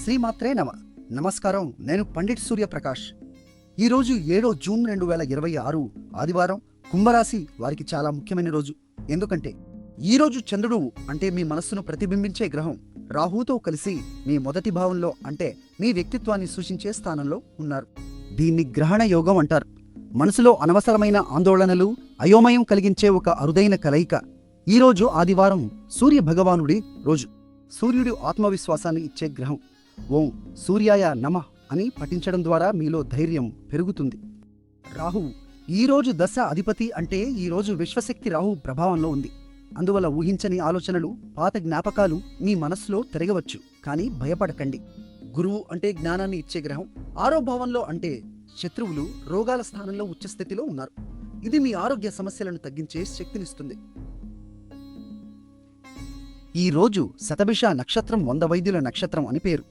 శ్రీమాత్రే నమ. నమస్కారం. నేను పండిట్ సూర్యప్రకాష్. ఈరోజు 7 జూన్ 2026 ఆదివారం. కుంభరాశి వారికి చాలా ముఖ్యమైన రోజు. ఎందుకంటే ఈరోజు చంద్రుడు అంటే మీ మనస్సును ప్రతిబింబించే గ్రహం రాహుతో కలిసి మీ మొదటి భావంలో అంటే మీ వ్యక్తిత్వాన్ని సూచించే స్థానంలో ఉన్నారు. దీన్ని గ్రహణ యోగం అంటారు. మనసులో అనవసరమైన ఆందోళనలు, అయోమయం కలిగించే ఒక అరుదైన కలయిక. ఈరోజు ఆదివారం సూర్య భగవానుడి రోజు. సూర్యుడు ఆత్మవిశ్వాసాన్ని ఇచ్చే గ్రహం. ఓం సూర్యాయ నమః అని పఠించడం ద్వారా మీలో ధైర్యం పెరుగుతుంది. రాహువు ఈరోజు దశ అధిపతి అంటే ఈరోజు విశ్వశక్తి రాహు ప్రభావంలో ఉంది. అందువల్ల ఊహించని ఆలోచనలు, పాత జ్ఞాపకాలు మీ మనస్సులో తిరగవచ్చు. కానీ భయపడకండి. గురువు అంటే జ్ఞానాన్ని ఇచ్చే గ్రహం. 6వ భావంలో అంటే శత్రువులు, రోగాల స్థానంలో ఉచ్చస్థితిలో ఉన్నారు. ఇది మీ ఆరోగ్య సమస్యలను తగ్గించే శక్తినిస్తుంది. ఈ రోజు శతభిష నక్షత్రం 100 వైద్యుల నక్షత్రం అని పేరు.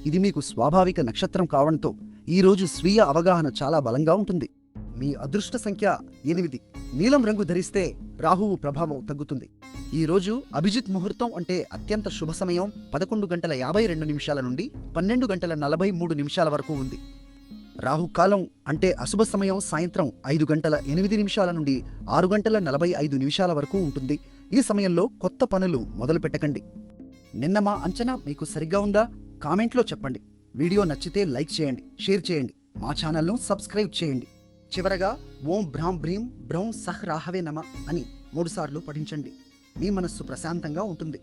ఇది మీకు స్వాభావిక నక్షత్రం కావడంతో ఈరోజు స్వీయ అవగాహన చాలా బలంగా ఉంటుంది. మీ అదృష్ట సంఖ్య 8. నీలం రంగు ధరిస్తే రాహువు ప్రభావం తగ్గుతుంది. ఈరోజు అభిజిత్ ముహూర్తం అంటే అత్యంత శుభ సమయం 11:52 నుండి 12:43 వరకు ఉంది. రాహుకాలం అంటే అశుభ సమయం సాయంత్రం 5:08 నుండి 6:45 వరకు ఉంటుంది. ఈ సమయంలో కొత్త పనులు మొదలు పెట్టకండి. నిన్న మా అంచనా మీకు సరిగ్గా ఉందా? కామెంట్లో చెప్పండి. వీడియో నచ్చితే లైక్ చేయండి, షేర్ చేయండి, మా ఛానల్ను సబ్స్క్రైబ్ చేయండి. చివరగా ఓం భ్రాం భ్రీం బ్రౌం సహ్ రాహవే నమ అని 3 సార్లు పఠించండి. మీ మనస్సు ప్రశాంతంగా ఉంటుంది.